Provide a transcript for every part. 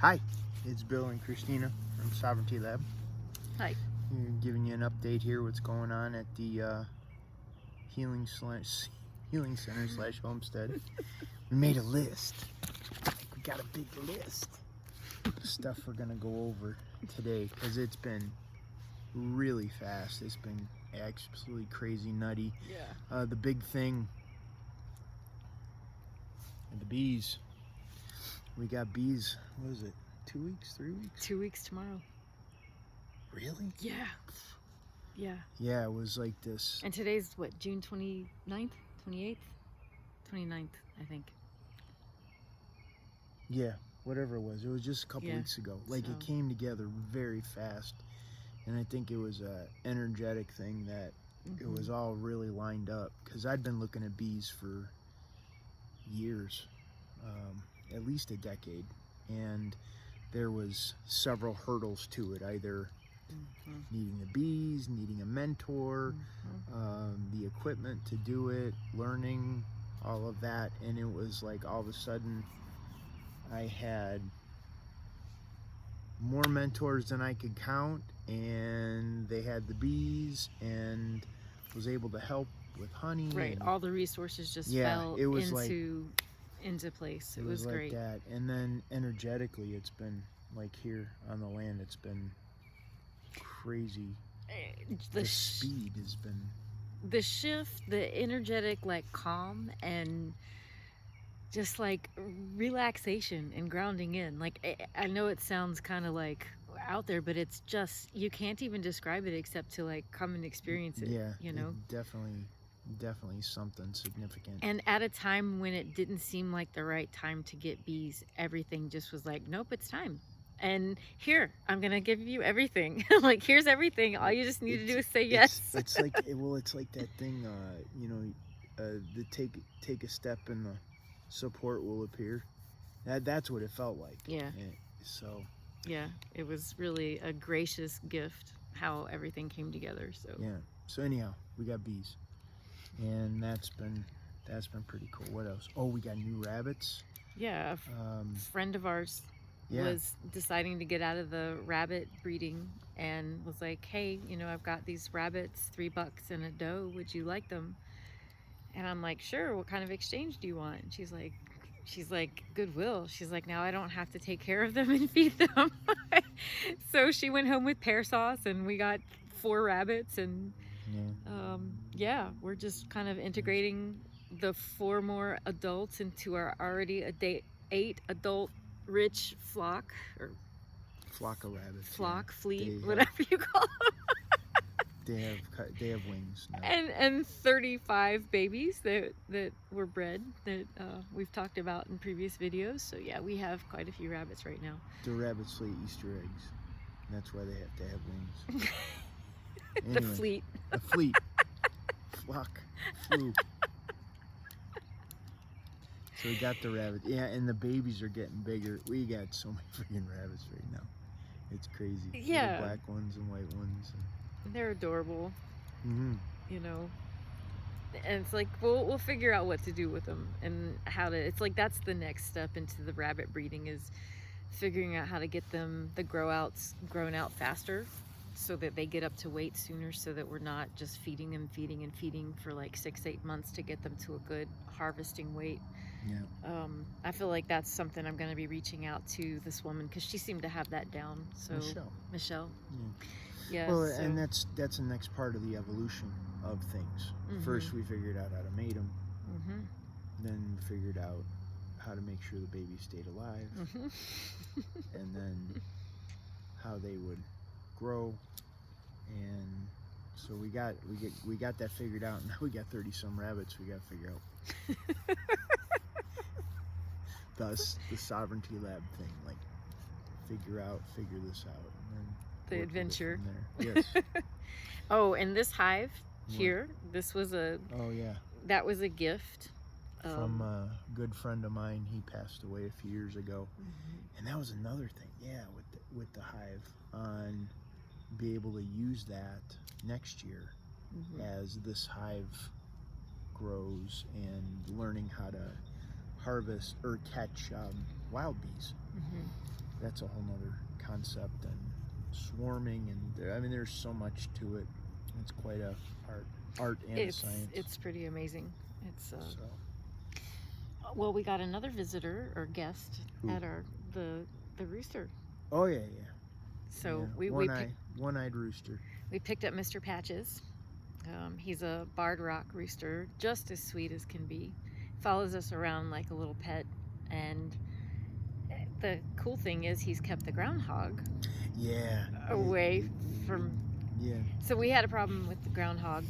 Hi, it's Bill and Christina from Sovereignty Lab. Hi. Giving you an update here what's going on at the Healing Center / Homestead. We made a list. We got a big list of stuff we're gonna go over today because it's been really fast. It's been absolutely crazy nutty. Yeah. The big thing, the bees. We got bees, what is it, 2 weeks, 3 weeks? 2 weeks tomorrow. Really? Yeah. Yeah. Yeah, it was like this. And today's what, June 29th? 28th? 29th, I think. Yeah, whatever it was. It was just a couple weeks ago. Like, it came together very fast. And I think it was a energetic thing that it was all really lined up. Because I'd been looking at bees for years, at least a decade. And there was several hurdles to it, either needing the bees, needing a mentor, the equipment to do it, learning, all of that. And it was like all of a sudden I had more mentors than I could count, and they had the bees and was able to help with honey. Right, all the resources just fell it was into place. It was like great. that. And then energetically, it's been like here on the land, it's been crazy. The speed has been, the shift, the energetic, like calm and just like relaxation and grounding in. Like, I know it sounds kind of like out there, but it's just, you can't even describe it except to like come and experience it. Yeah, you know, definitely something significant. And at a time when it didn't seem like the right time to get bees, everything just was like, nope, it's time. And here, I'm gonna give you everything. Like, here's everything. All you just need to do is say yes. It's like, well, it's like that thing, you know, the take a step and the support will appear. That's what it felt like. Yeah. So. Yeah, it was really a gracious gift how everything came together. So. Yeah. So anyhow, we got bees, and that's been pretty cool. What else? Oh, we got new rabbits. Yeah. A friend of ours was deciding to get out of the rabbit breeding and was like, hey, you know, I've got these rabbits, $3 and a doe, would you like them? And I'm like, sure, what kind of exchange do you want? And she's like Goodwill. She's like, now I don't have to take care of them and feed them. So she went home with pear sauce and we got 4 rabbits, and yeah, we're just kind of integrating the 4 more adults into our already 8 adult rich flock, or flock of rabbits, fleet, whatever you call them. They have wings now. And 35 babies that were bred that we've talked about in previous videos. So yeah, we have quite a few rabbits right now. The rabbits lay Easter eggs. That's why they have to have wings. Anyway, the fleet. The fleet. Flock. Flew. So we got the rabbit. Yeah, and the babies are getting bigger. We got so many freaking rabbits right now. It's crazy. Yeah. Little black ones and white ones. They're adorable. You know. And it's like, we'll figure out what to do with them and how to, it's like that's the next step into the rabbit breeding, is figuring out how to get them, the grown out faster, so that they get up to weight sooner, so that we're not just feeding for like 6-8 months to get them to a good harvesting weight. Yeah. I feel like that's something I'm going to be reaching out to this woman, because she seemed to have that down. So Michelle. Yeah. Well, so. And that's the next part of the evolution of things. First, we figured out how to mate them. Then figured out how to make sure the baby stayed alive. And then how they would grow. And so we got that figured out. Now we got 30 some rabbits we got to figure out. Thus the Sovereignty Lab thing, like figure this out, and then the adventure. Yes. Oh, and this hive here, this was that was a gift from a good friend of mine. He passed away a few years ago, and that was another thing. Yeah, with the hive, on be able to use that next year as this hive grows, and learning how to harvest or catch wild bees. that's a whole nother concept, and swarming, and I mean, there's so much to it. It's quite a art and a science. It's pretty amazing. It's So. Well, we got another visitor or guest at the rooster. Oh yeah. So yeah. we one-eyed rooster. We picked up Mr. Patches. He's a barred rock rooster, just as sweet as can be. Follows us around like a little pet, and the cool thing is he's kept the groundhog away from. Yeah. So we had a problem with the groundhog,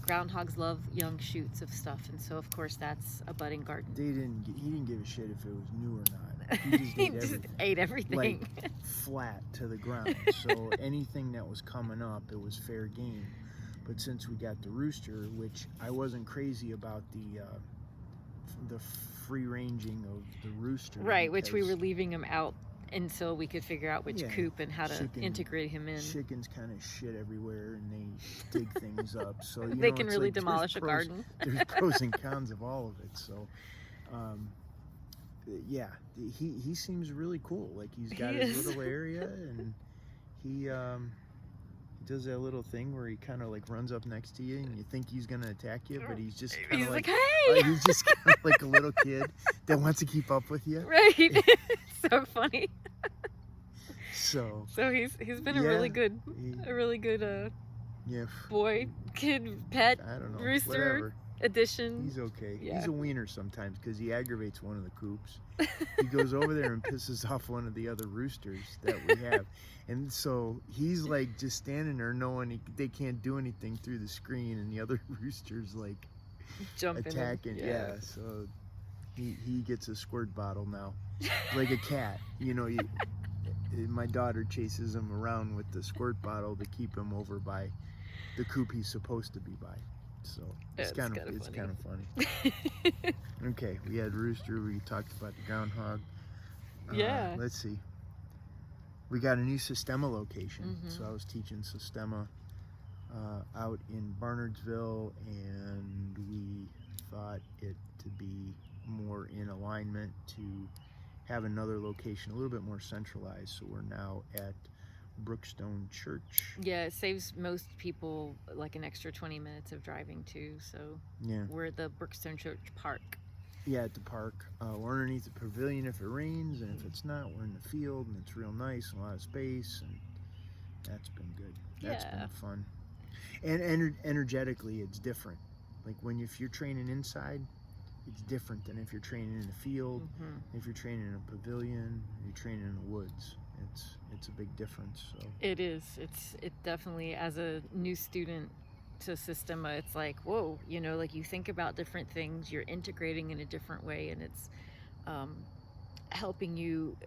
groundhogs love young shoots of stuff, and so of course that's a budding garden. He didn't give a shit if it was new or not. He just ate everything. Like flat to the ground. So anything that was coming up, it was fair game. But since we got the rooster, which I wasn't crazy about the free ranging of the rooster. Right, which we were leaving him out until we could figure out which coop and how to integrate him in. Chickens kind of shit everywhere, and they dig things up. So they can really demolish a garden. There's pros and cons of all of it. So, yeah, he seems really cool. Like he's got his little area, and he does that little thing where he kind of like runs up next to you, and you think he's gonna attack you, but he's just kind of like, hey! He's just kind of like a little kid that wants to keep up with you. Right. So funny. So he's been a really good boy, kid, pet, I don't know, rooster whatever. Addition. He's okay. Yeah. He's a wiener sometimes because he aggravates one of the coops. He goes over there and pisses off one of the other roosters that we have, and so he's like just standing there knowing they can't do anything through the screen, and the other roosters like attacking. Yeah. So he gets a squirt bottle now, like a cat. My daughter chases him around with the squirt bottle to keep him over by the coop he's supposed to be by. So it's kind of funny. Okay, we had rooster. We talked about the groundhog. Yeah. Let's see. We got a new Systema location. So I was teaching Systema out in Barnardsville, and we thought it to be more in alignment to have another location a little bit more centralized. So we're now at Brookstone Church. Yeah, it saves most people like an extra 20 minutes of driving too. So yeah, we're at the Brookstone Church Park. Yeah, at the park. We're underneath the pavilion if it rains, and if it's not, we're in the field, and it's real nice and a lot of space, and that's been good. That's been fun. And energetically, it's different. Like if you're training inside, it's different than if you're training in a field, if you're training in a pavilion, you're training in the woods. It's a big difference. So it is. It definitely, as a new student to Systema, it's like, whoa, like you think about different things, you're integrating in a different way, and it's helping you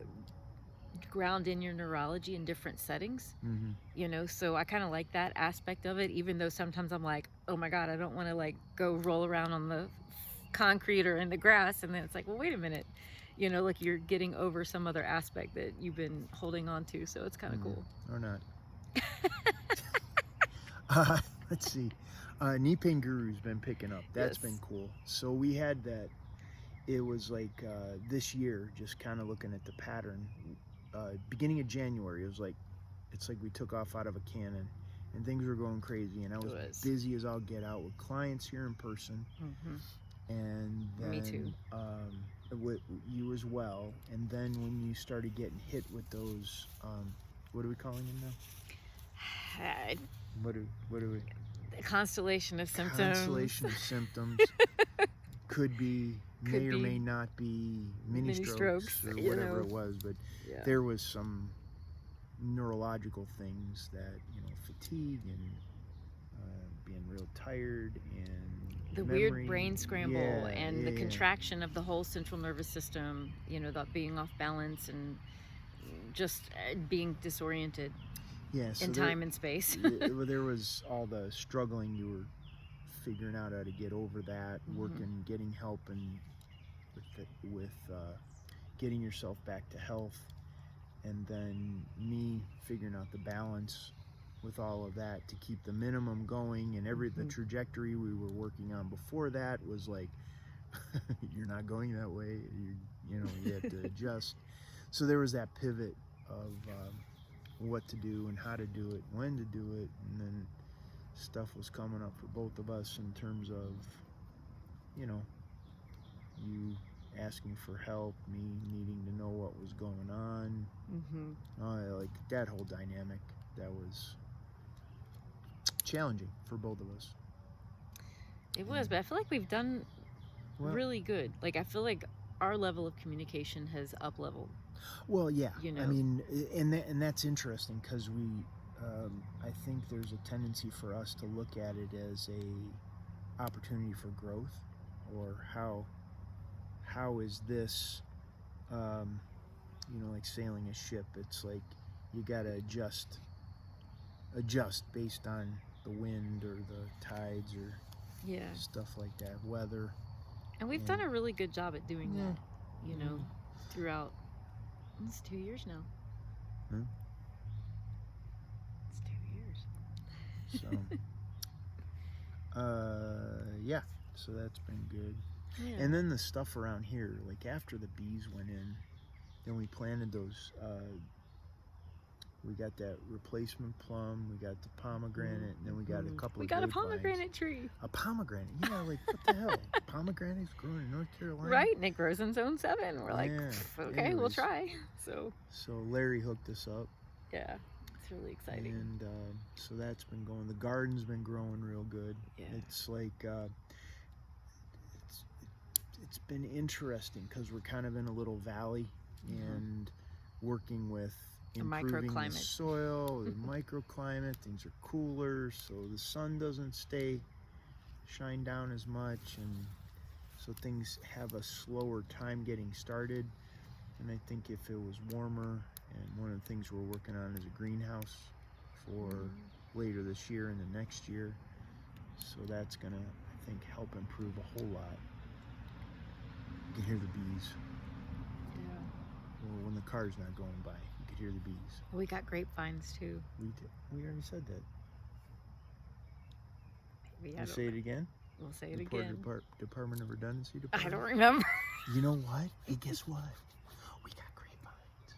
ground in your neurology in different settings. So I kind of like that aspect of it, even though sometimes I'm like, oh my God, I don't want to like go roll around on the concrete or in the grass, and then it's like, well, wait a minute, like you're getting over some other aspect that you've been holding on to, so it's kind of cool. Or not. Let's see. Knee Pain Guru's been picking up. That's been cool. So we had that. It was like this year, just kind of looking at the pattern. Beginning of January, it's like we took off out of a cannon, and things were going crazy. And I was busy as all get out with clients here in person. And then, me too. With you as well. And then when you started getting hit with those, what are we calling them now? What do we? Constellation of symptoms. Constellation of symptoms. Could be, may or may not be mini strokes or whatever it was, but there was some neurological things that, fatigue and being real tired and the memory, weird brain scramble and the contraction of the whole central nervous system, that being off balance and just being disoriented. So in time and space. There was all the struggling you were figuring out how to get over that, working, getting help, and with getting yourself back to health, and then me figuring out the balance with all of that to keep the minimum going, and the trajectory we were working on before that was like, you're not going that way. You you have to adjust. So there was that pivot of what to do and how to do it, when to do it, and then stuff was coming up for both of us in terms of, you know, you asking for help, me needing to know what was going on. Like that whole dynamic, that was challenging for both of us. It was, but I feel like we've done really good. Like I feel like our level of communication has up leveled. Well, yeah, you know? I mean, and that's interesting because we, I think there's a tendency for us to look at it as a opportunity for growth, or how is this, you know, like sailing a ship. It's like you gotta adjust based on the wind or the tides or stuff like that, weather. And we've done a really good job at doing that, you know, throughout. It's 2 years now. It's 2 years. So, yeah, so that's been good. Yeah. And then the stuff around here, like after the bees went in, then we planted those, we got that replacement plum, we got the pomegranate, and then we got a couple of grapevines. We got a pomegranate tree. A pomegranate, yeah, like what the hell? Pomegranate's growing in North Carolina? Right, and it grows in zone 7. We're like, okay, anyways, we'll try. So Larry hooked us up. Yeah, it's really exciting. And so that's been going. The garden's been growing real good. Yeah. It's like, it's been interesting because we're kind of in a little valley and working with improving the soil, the microclimate. Things are cooler, so the sun doesn't shine down as much, and so things have a slower time getting started. And I think if it was warmer, and one of the things we're working on is a greenhouse for later this year and the next year, so that's gonna, I think, help improve a whole lot. You can hear the bees. Yeah. Well, when the car's not going by, you could hear the bees. We got grapevines too. We already said that. Maybe We'll say it again? We'll say it again. Department of Redundancy Department? I don't remember. You know what? Hey, guess what? We got grapevines.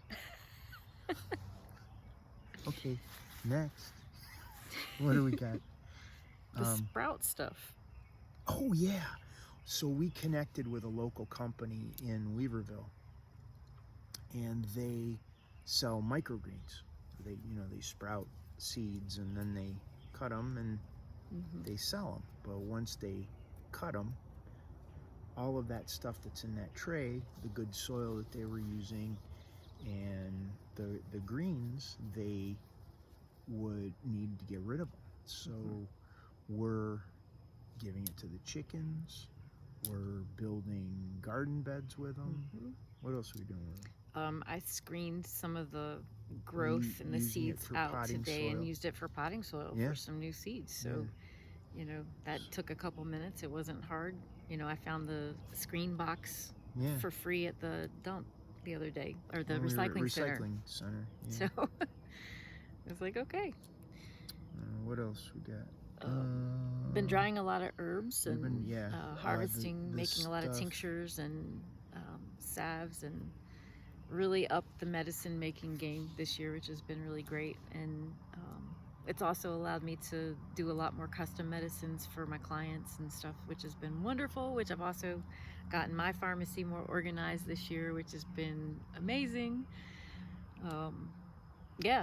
Okay, next. What do we got? The sprout stuff. Oh, yeah. So we connected with a local company in Weaverville, and they sell microgreens. They sprout seeds and then they cut them and they sell them. But once they cut them, all of that stuff that's in that tray, the good soil that they were using, and the greens, they would need to get rid of them. So we're giving it to the chickens. We're building garden beds with them. What else are we doing with them? I screened some of the growth and the seeds out today and used it for potting soil for some new seeds. So, you know, that took a couple minutes. It wasn't hard. You know, I found the screen box for free at the dump the other day, or the recycling center. So I was like, okay. What else we got? Been drying a lot of herbs and harvesting, making a lot of stuff. tinctures and salves, and really upped the medicine making game this year, which has been really great. And it's also allowed me to do a lot more custom medicines for my clients and stuff, which has been wonderful, which I've also gotten my pharmacy more organized this year, which has been amazing.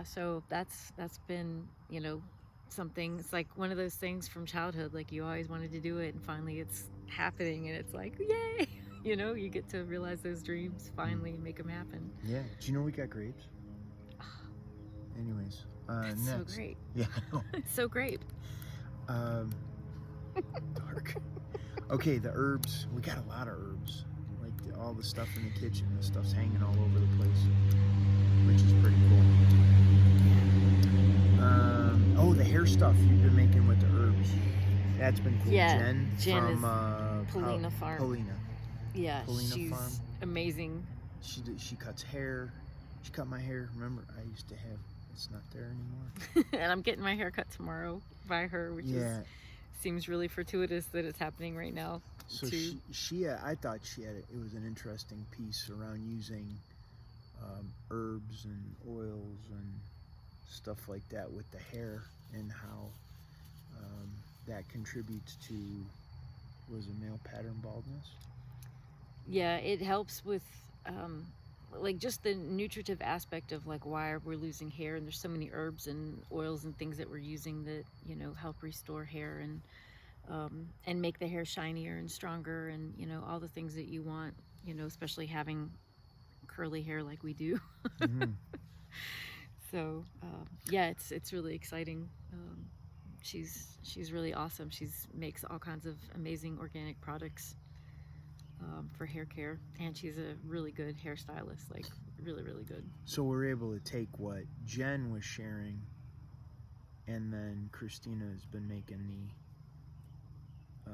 So that's been, you know, something. It's like one of those things from childhood, like you always wanted to do it and finally it's happening, and it's like, yay. You know, you get to realize those dreams finally and make them happen. Yeah. Do you know we got grapes? Anyways, That's next. so great. Yeah, I know. It's so great. Dark. Okay, the herbs. We got a lot of herbs. Like all the stuff in the kitchen. The stuff's hanging all over the place, which is pretty cool. The hair stuff you've been making with the herbs. That's been cool. Yeah, Jen from is Paulina Farm. Paulina. Yeah, Paulina she's Farm. amazing. She cuts hair. She cut my hair. Remember, I used to have. It's not there anymore. And I'm getting my hair cut tomorrow by her, which is seems really fortuitous that it's happening right now. So I thought it was an interesting piece around using herbs and oils and stuff like that with the hair, and how that contributes to, was it male pattern baldness? Yeah, it helps with like just the nutritive aspect of like why we're losing hair, and there's so many herbs and oils and things that we're using that, you know, help restore hair and make the hair shinier and stronger, and, you know, all the things that you want, you know, especially having curly hair like we do. Mm-hmm. So yeah, it's really exciting. She's really awesome. She's makes all kinds of amazing organic products for hair care, and she's a really good hairstylist, like really, really good. So we're able to take what Jen was sharing, and then Christina has been making the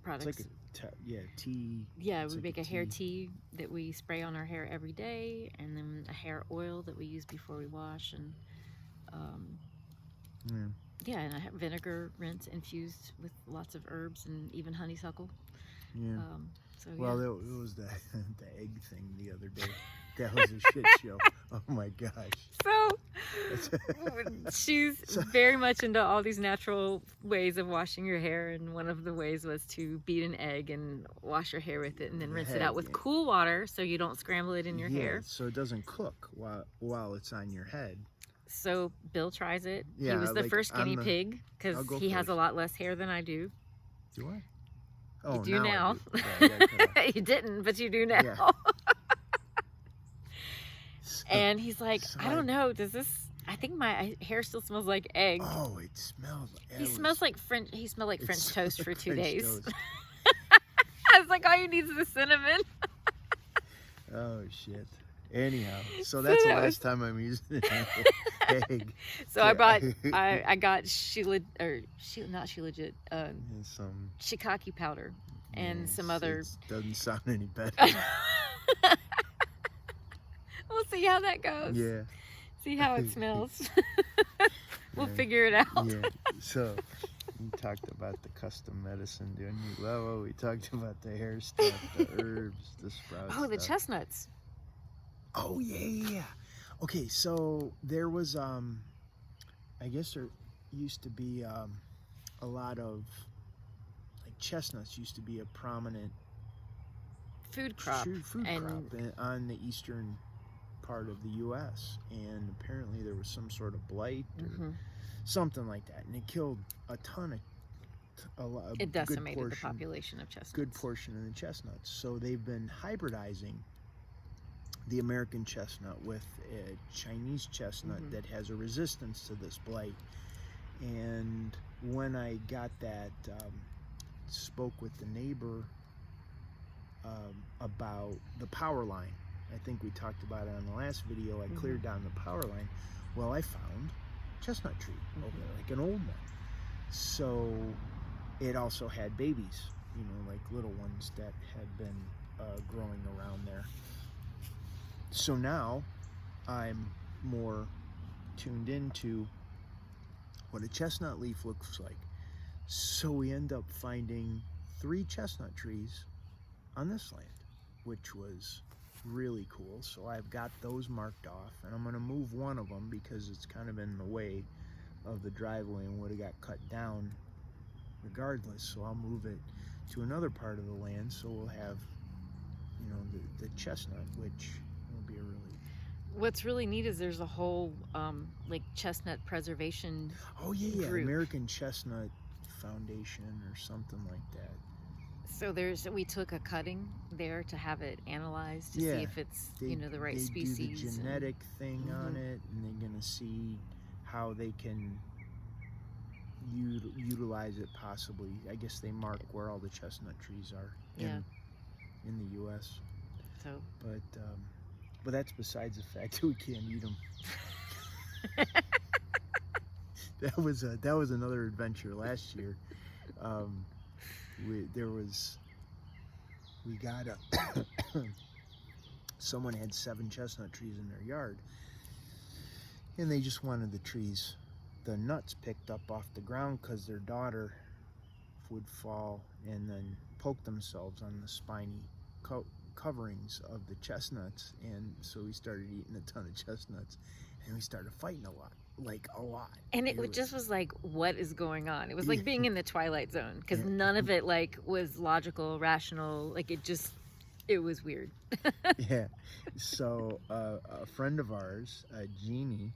Products. It's like tea. Yeah, it's we like make a hair tea that we spray on our hair every day, and then a hair oil that we use before we wash, and yeah, and a vinegar rinse infused with lots of herbs and even honeysuckle. Yeah. So well, yeah. it was the egg thing the other day. That was a shit show. Oh my gosh. So she's very much into all these natural ways of washing your hair, and one of the ways was to beat an egg and wash your hair with it, and then rinse it out with cool water so you don't scramble it in your hair. So it doesn't cook while it's on your head. So Bill tries it. Yeah, he was the first guinea pig because he has a lot less hair than I do. Do I? Oh, you do now. You didn't, but you do now. Yeah. And he's like, I don't know, I think my hair still smells like egg. Oh, it smells. He smelled like French toast for 2 days. Toast. I was like, all you need is the cinnamon. Oh shit. Anyhow, so that's the last time I'm using an egg. So I got not Shilajit, some shiitake powder and some other. Doesn't sound any better. We'll see how that goes. Yeah. See how it smells. We'll figure it out. Yeah. So we talked about the custom medicine, didn't you? Well, we talked about the hair stuff, the herbs, the sprouts. Oh, the chestnuts. Oh yeah. Okay, so there was I guess there used to be a lot of, like, chestnuts used to be a prominent food crop on the eastern part of the U.S., and apparently there was some sort of blight or something like that, and it killed a ton of it decimated the population of chestnuts. Good portion of the chestnuts. So they've been hybridizing the American chestnut with a Chinese chestnut that has a resistance to this blight. And when I got that, spoke with the neighbor about the power line. I think we talked about it on the last video. I cleared down the power line. Well, I found a chestnut tree over there, like an old one. So it also had babies, you know, like little ones that had been growing around there. So now I'm more tuned into what a chestnut leaf looks like. So we end up finding 3 chestnut trees on this land, which was really cool. So I've got those marked off, and I'm going to move one of them because it's kind of in the way of the driveway and would have got cut down regardless. So I'll move it to another part of the land, so we'll have, you know, the chestnut, which will be a really... What's really neat is there's a whole like chestnut preservation group. American Chestnut Foundation or something like that. So we took a cutting there to have it analyzed to see if it's the right species. They do the genetic thing on it, and they're gonna see how they can utilize it possibly. I guess they mark where all the chestnut trees are in the U.S. So, but that's besides the fact that we can't eat them. That was another adventure last year. We got someone had 7 chestnut trees in their yard, and they just wanted the nuts picked up off the ground because their daughter would fall and then poke themselves on the spiny coverings of the chestnuts, and so we started eating a ton of chestnuts, and we started fighting a lot. And it just was like, what is going on? It was like being in the Twilight Zone, because none of it like was logical, rational. Like it was weird. Yeah. So a friend of ours, Jeannie,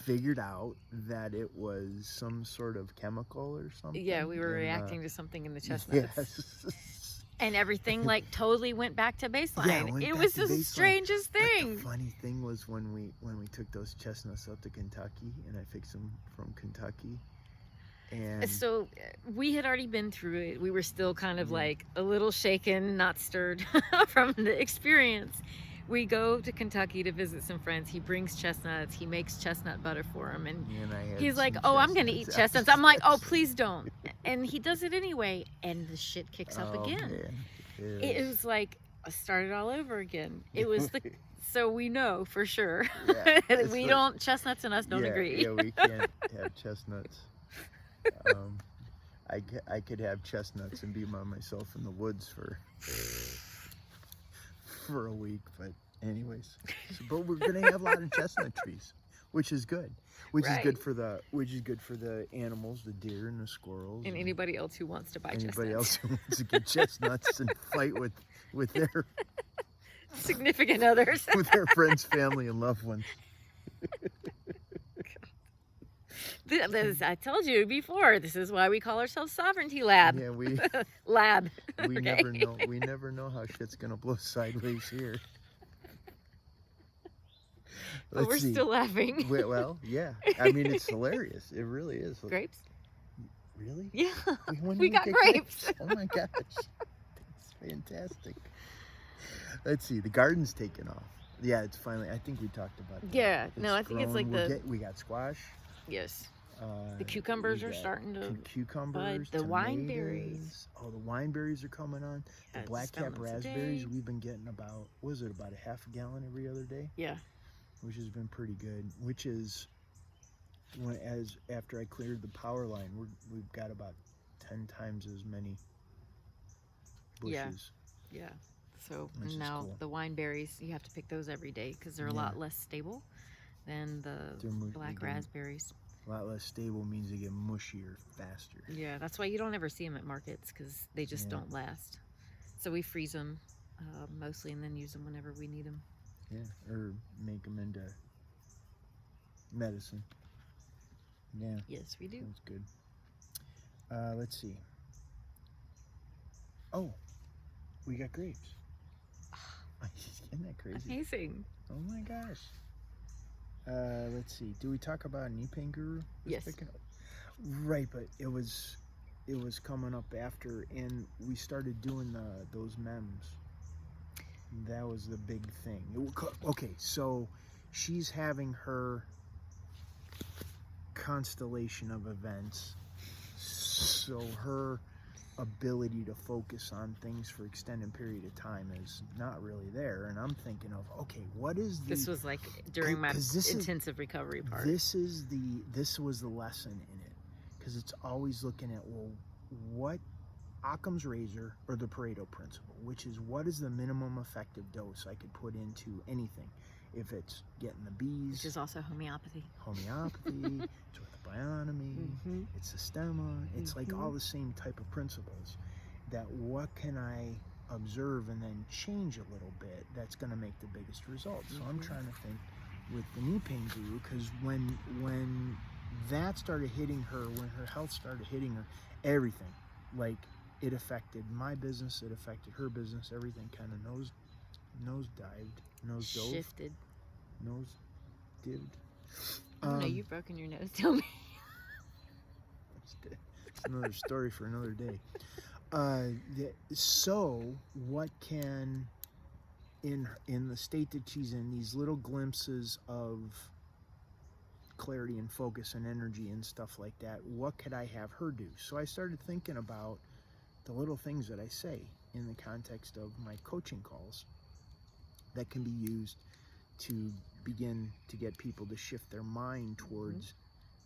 figured out that it was some sort of chemical or something. Yeah, we were reacting to something in the chestnuts. Yes. And everything like totally went back to baseline. Yeah, it was the strangest thing. But the funny thing was when we took those chestnuts up to Kentucky, and I fixed them from Kentucky. And so we had already been through it. We were still kind of like a little shaken, not stirred from the experience. We go to Kentucky to visit some friends. He brings chestnuts. He makes chestnut butter for them. And he's like, oh, I'm going to eat chestnuts. I'm like, oh, please don't. And he does it anyway. And the shit kicks up again. It was like, I started all over again. It was so we know for sure. We don't, chestnuts and us don't agree. Yeah, we can't have chestnuts. I could have chestnuts and be by myself in the woods for a week, but anyways, but we're gonna have a lot of chestnut trees, which is good, which is good for the animals, the deer and the squirrels, and anybody else who wants to buy anybody chestnuts. else who wants to get chestnuts and fight with their significant others, with their friends, family, and loved ones. I told you before, this is why we call ourselves Sovereignty Lab. Yeah, we lab. We never know how shit's gonna blow sideways here. But we're still laughing. Well, yeah. I mean, it's hilarious. It really is. Grapes? Really? Yeah. When we got grapes. Oh my gosh. That's fantastic. Let's see. The garden's taken off. Yeah, it's finally. I think we talked about that. Yeah. I think it's like we got squash. Yes. The cucumbers are starting to cucumbers, the wine berries. Oh, the wine berries are coming on. The black cap raspberries, we've been getting about a half a gallon every other day? Yeah. Which has been pretty good. Which is after I cleared the power line, we've got about 10 times as many bushes. Yeah. So now the wine berries, you have to pick those every day because they're a lot less stable than the black raspberries. A lot less stable means they get mushier faster. Yeah, that's why you don't ever see them at markets, because they just don't last. So we freeze them mostly and then use them whenever we need them. Yeah, or make them into medicine. Yeah. Yes, we do. That's good. Let's see. Oh, we got grapes. Isn't that crazy? Amazing. Oh my gosh. Let's see. Do we talk about Knee Pain Guru? Yes. Right, but it was coming up after, and we started doing those memes. That was the big thing. Okay, so she's having her constellation of events. So her ability to focus on things for extended period of time is not really there, and I'm thinking of, okay, what is this was like during my intensive recovery part. This was the lesson in it, because it's always looking at, well, what Occam's razor or the Pareto principle, which is what is the minimum effective dose I could put into anything. If it's getting the bees, which is also homeopathy, it's orthobionomy, it's Systema, it's like all the same type of principles. That what can I observe and then change a little bit that's going to make the biggest results. So I'm trying to think with the Knee Pain Guru, because when that started hitting her, when her health started hitting her, everything, like, it affected my business, it affected her business, everything kind of shifted. Oh no, you've broken your nose. Tell me. It's another story for another day. So what can, in the state that she's in, these little glimpses of clarity and focus and energy and stuff like that, what could I have her do? So I started thinking about the little things that I say in the context of my coaching calls that can be used to begin to get people to shift their mind towards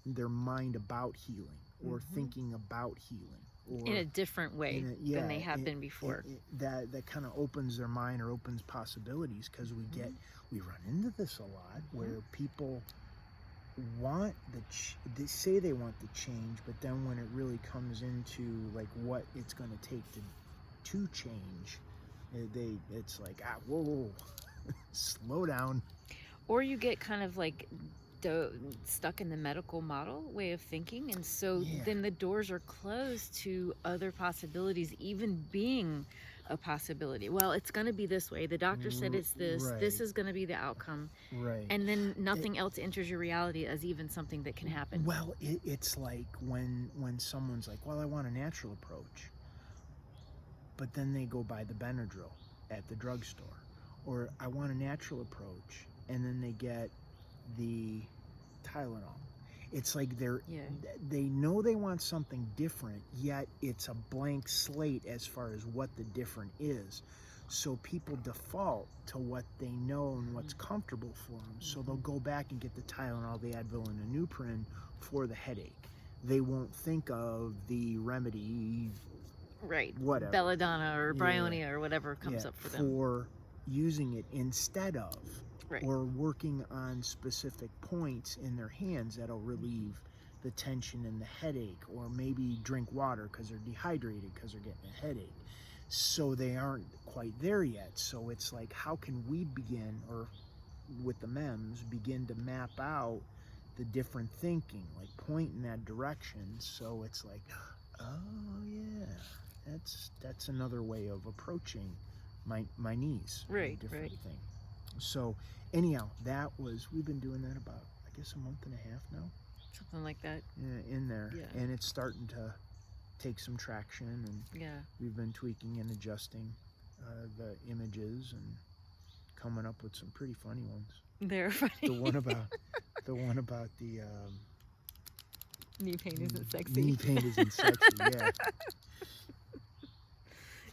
their mind about healing, or thinking about healing, or in a different way than they have been before. That kind of opens their mind, or opens possibilities, because we run into this a lot, where people want they say they want the change, but then when it really comes into like what it's going to take to change, it's like, whoa, slow down. Or you get kind of like stuck in the medical model way of thinking, and so then the doors are closed to other possibilities even being a possibility. Well, it's going to be this way, the doctor said it's this, this is going to be the outcome, and then nothing else enters your reality as even something that can happen. Well, it's like when someone's like, well, I want a natural approach, but then they go buy the Benadryl at the drugstore, or I want a natural approach, and then they get the Tylenol. It's like they know they want something different, yet it's a blank slate as far as what the different is. So people default to what they know and what's comfortable for them. So they'll go back and get the Tylenol, the Advil, and the Nuprin for the headache. They won't think of the remedy, whatever, belladonna or bryonia or whatever comes up for them, for using it instead of, or working on specific points in their hands that'll relieve the tension and the headache, or maybe drink water because they're dehydrated because they're getting a headache. So they aren't quite there yet. So it's like, how can we begin, or with the MEMS, begin to map out the different thinking, like point in that direction. So it's like, oh yeah, that's another way of approaching my knees. Different thing. So anyhow, we've been doing that about, I guess, a month and a half now. Something like that. In there. Yeah. And it's starting to take some traction, and we've been tweaking and adjusting the images and coming up with some pretty funny ones. They're funny. The one about the knee pain isn't sexy. Knee pain isn't sexy, yeah.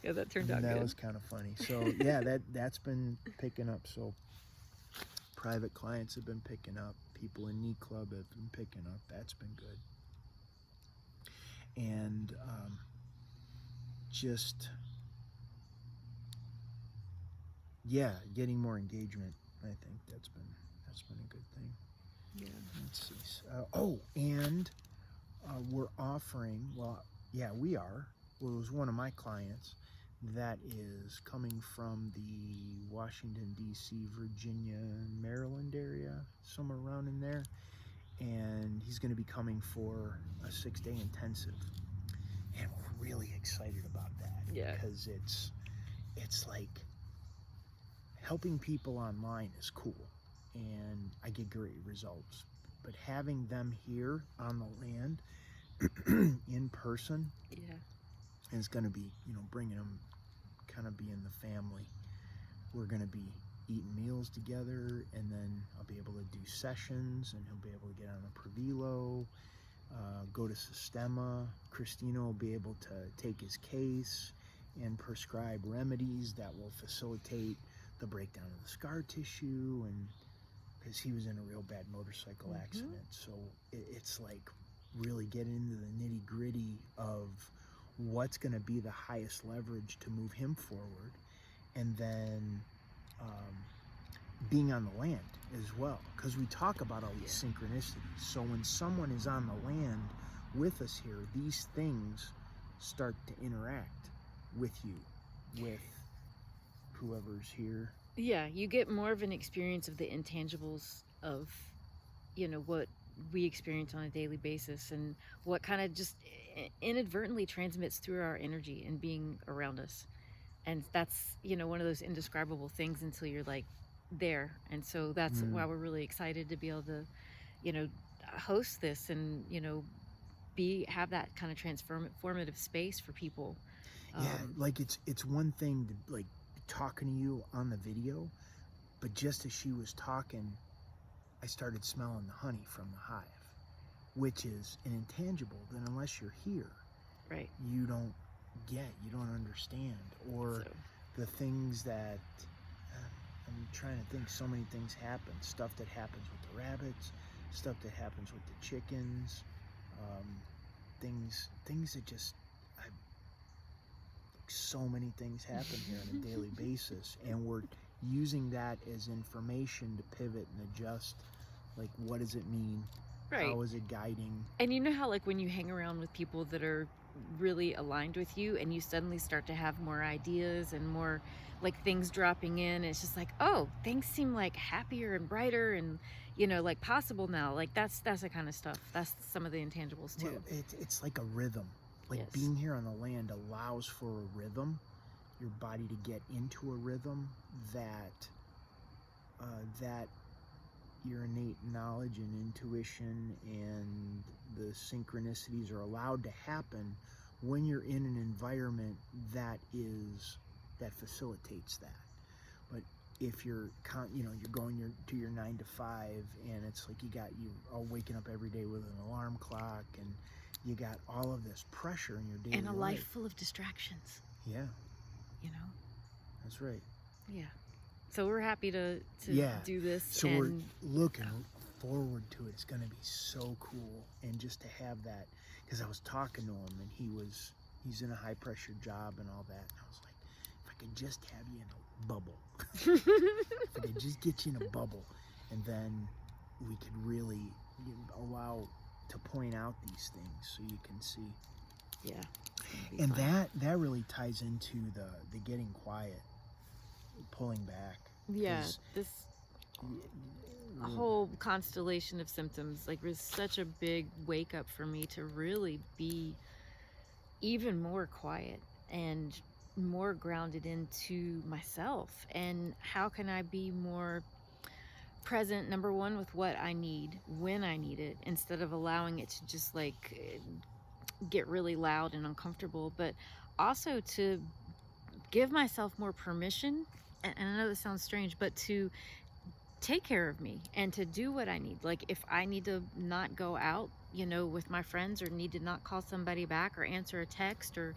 Yeah, that turned out good. That was kind of funny. So yeah, that's been picking up. So private clients have been picking up. People in Knee Club have been picking up. That's been good. And getting more engagement. I think that's been a good thing. Yeah. Let's see. And we're offering. We are. Well, it was one of my clients that is coming from the Washington, D.C., Virginia, Maryland area, somewhere around in there. And he's going to be coming for a 6-day intensive. And we're really excited about that. Yeah. Because it's like, helping people online is cool. And I get great results. But having them here on the land, in person, is going to be, bringing them, kind of being the family. We're going to be eating meals together, and then I'll be able to do sessions, and he'll be able to get on a Pravilo, go to Systema. Christina will be able to take his case and prescribe remedies that will facilitate the breakdown of the scar tissue, and because he was in a real bad motorcycle accident. So it's like really getting into the nitty gritty of what's going to be the highest leverage to move him forward, and then being on the land as well, because we talk about all these synchronicities. So when someone is on the land with us here, these things start to interact with you, with whoever's here. Yeah, you get more of an experience of the intangibles of, what we experience on a daily basis, and what kind of just inadvertently transmits through our energy and being around us. And that's, one of those indescribable things until you're like there. And so that's why we're really excited to be able to, host this and, have that kind of transformative space for people. Like it's one thing to like talking to you on the video, but just as she was talking, I started smelling the honey from the hive, which is an intangible that unless you're here, you don't understand, or the things that I'm trying to think. So many things happen, stuff that happens with the rabbits, stuff that happens with the chickens, things that just, so many things happen here on a daily basis, and we're using that as information to pivot and adjust. Like, what does it mean? Right. How is it guiding? And you know how, like, when you hang around with people that are really aligned with you, and you suddenly start to have more ideas and more, like, things dropping in, it's just like, oh, things seem like happier and brighter and, you know, like, possible now. Like, that's the kind of stuff. That's some of the intangibles too. Well, it's like a rhythm. Like, yes. Being here on the land allows for a rhythm, your body to get into a rhythm that your innate knowledge and intuition and the synchronicities are allowed to happen when you're in an environment that facilitates that. But if you're going to your 9 to 5, and it's like you all waking up every day with an alarm clock, and you got all of this pressure in your daily life. And a life full of distractions. Yeah. You know? That's right. Yeah. So we're happy to do this. So we're looking forward to it. It's going to be so cool. And just to have that, because I was talking to him, and he's in a high pressure job and all that. And I was like, if I could just have you in a bubble, if I could just get you in a bubble, and then we could really allow to point out these things so you can see. Yeah. And that really ties into the getting quiet, pulling back. Yeah, this a whole constellation of symptoms, like, was such a big wake up for me to really be even more quiet and more grounded into myself, and how can I be more present, number one, with what I need when I need it, instead of allowing it to just, like, get really loud and uncomfortable, but also to give myself more permission, and I know this sounds strange, but to take care of me and to do what I need. Like, if I need to not go out, with my friends, or need to not call somebody back or answer a text, or,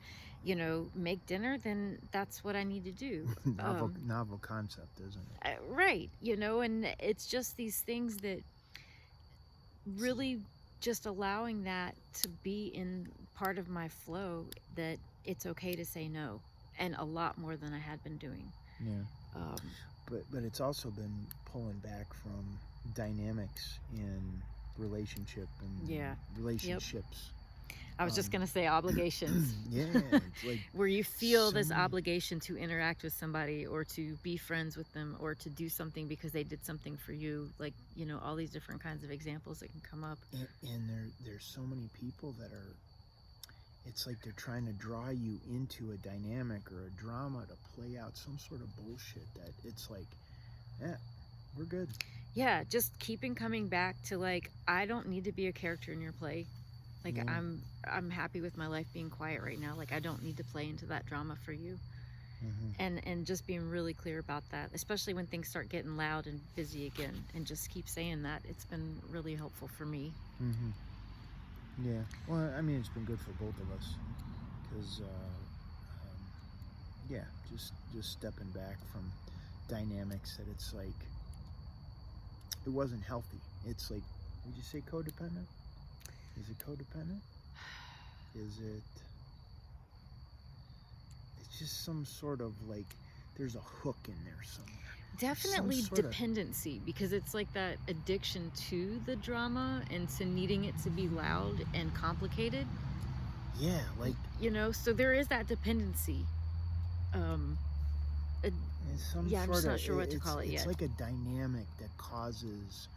make dinner, then that's what I need to do. Novel concept, isn't it? Right. And it's just these things that really just allowing that to be in part of my flow, that it's okay to say no, and a lot more than I had been doing. Yeah. But it's also been pulling back from dynamics in relationships. I was just going to say obligations. Yeah. It's like where you feel this obligation to interact with somebody, or to be friends with them, or to do something because they did something for you. Like, all these different kinds of examples that can come up. And there's so many people that are, it's like they're trying to draw you into a dynamic or a drama to play out some sort of bullshit that it's like, yeah, we're good. Yeah, just keeping coming back to, like, I don't need to be a character in your play. Like, yeah. I'm happy with my life being quiet right now. Like, I don't need to play into that drama for you. Mm-hmm. And just being really clear about that, especially when things start getting loud and busy again, and just keep saying that. It's been really helpful for me. Mm-hmm. Yeah. Well, I mean, it's been good for both of us, because just stepping back from dynamics that it's like, it wasn't healthy. It's like, would you say codependent? Is it codependent? It's just some sort of, like, there's a hook in there somewhere. Definitely dependency, because it's like that addiction to the drama and to needing it to be loud and complicated. Yeah, like, so there is that dependency. I'm just not sure what to call it yet. It's like a dynamic that causes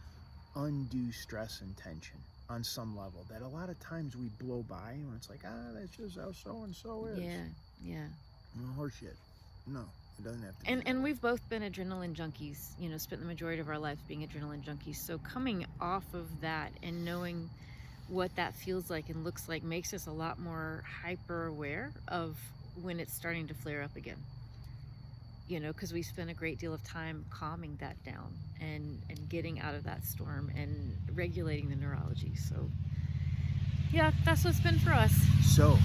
undue stress and tension on some level that a lot of times we blow by, and it's like, that's just how so-and-so is. Yeah. Horseshit. No, it doesn't have to be. And we've both been adrenaline junkies, spent the majority of our lives being adrenaline junkies. So coming off of that and knowing what that feels like and looks like makes us a lot more hyper aware of when it's starting to flare up again. Because we spend a great deal of time calming that down and getting out of that storm and regulating the neurology. So, yeah, that's what's been for us. So,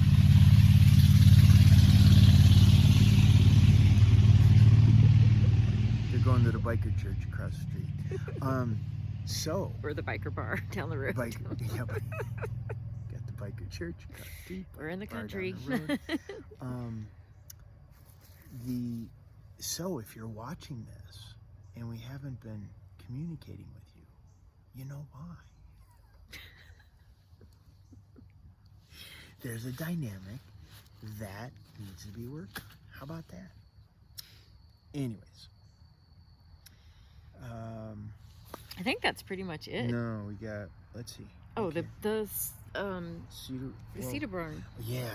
you're going to the biker church across the street. So. Or the biker bar down the road. Got the biker church. We're in the country. So if you're watching this and we haven't been communicating with you, you know why. There's a dynamic that needs to be worked on. How about that? Anyways. I think that's pretty much it. No, we got, let's see. Oh, okay. the Cedar, Cedar barn. Yeah,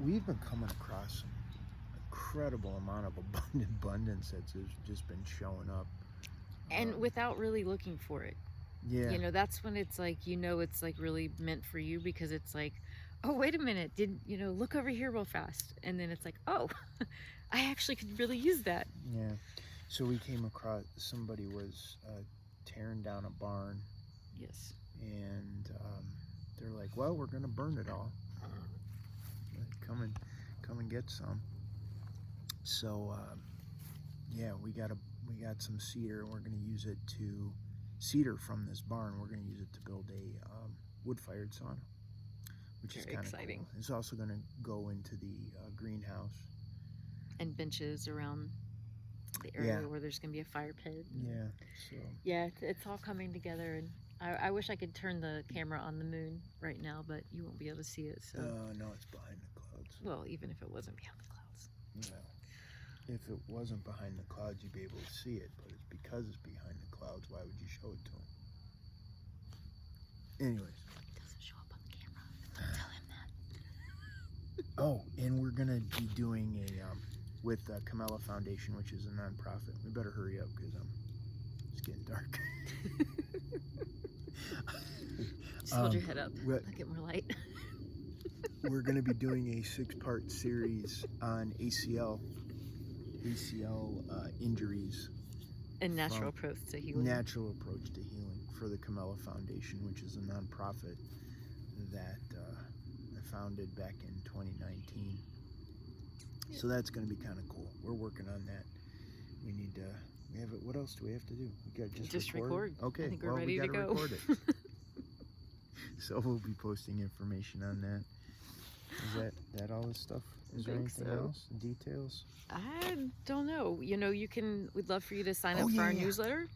we've been coming across an incredible amount of abundance that's just been showing up. And without really looking for it. Yeah. You know, that's when it's like, it's like really meant for you, because it's like, oh, wait a minute, look over here real fast. And then it's like, oh, I actually could really use that. Yeah. So we came across, somebody was tearing down a barn. Yes. And they're like, well, we're going to burn it all. Come and get some. So, yeah, we got some cedar, and we're going to use it cedar from this barn. We're going to use it to build a wood-fired sauna, which is kind of exciting. Cool. It's also going to go into the greenhouse. And benches around the area where there's going to be a fire pit. Yeah. So. Yeah, it's all coming together, and I wish I could turn the camera on the moon right now, but you won't be able to see it. So. No, it's behind the clouds. Well, even if it wasn't behind the clouds. No. If it wasn't behind the clouds, you'd be able to see it, but it's because it's behind the clouds. Why would you show it to him? Anyways. It doesn't show up on the camera. Don't tell him that. Oh, and we're gonna be doing with Camella Foundation, which is a nonprofit. We better hurry up because it's getting dark. Just hold your head up. I'll get more light. We're going to be doing a 6-part series on ACL injuries. And natural approach to healing. Natural approach to healing for the Camella Foundation, which is a nonprofit that I founded back in 2019. Yeah. So that's going to be kind of cool. We're working on that. We need to. We have it. What else do we have to do? We got just record. Okay. I think we're ready to go. Record it. So we'll be posting information on that. Is that all this stuff? Is there anything else? Details? I don't know. We'd love for you to sign up for our newsletter.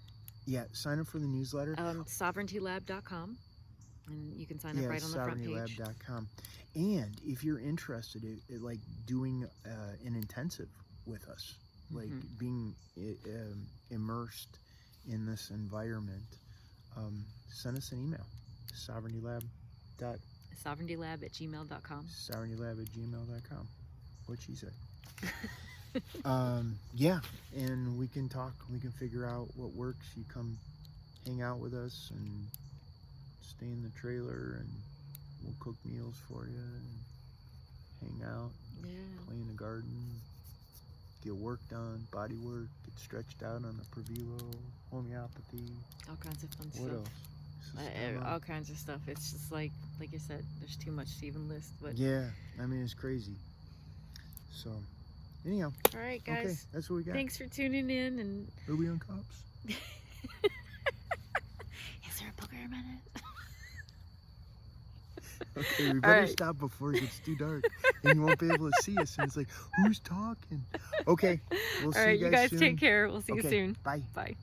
Yeah, sign up for the newsletter. Sovereigntylab.com. And you can sign up right on the front page. Sovereigntylab.com. And if you're interested in like doing an intensive with us, like being immersed in this environment, send us an email. sovereigntylab@gmail.com. sovereigntylab@gmail.com. What'd she say? Yeah, and we can talk. We can figure out what works. You come hang out with us and stay in the trailer, and we'll cook meals for you and hang out. Yeah. Play in the garden. Get work done, body work. Get stretched out on the Pravilo, homeopathy. All kinds of fun stuff. What else? All kinds of stuff. It's just like you said, there's too much to even list. But yeah, I mean, it's crazy. So, anyhow. All right, guys. Okay, that's what we got. Thanks for tuning in. And are we on cops? Is there a booger minute? Okay, we better stop before it gets too dark, and you won't be able to see us. And it's like, who's talking? Okay, we'll see you guys soon. Take care. We'll see you soon. Bye. Bye.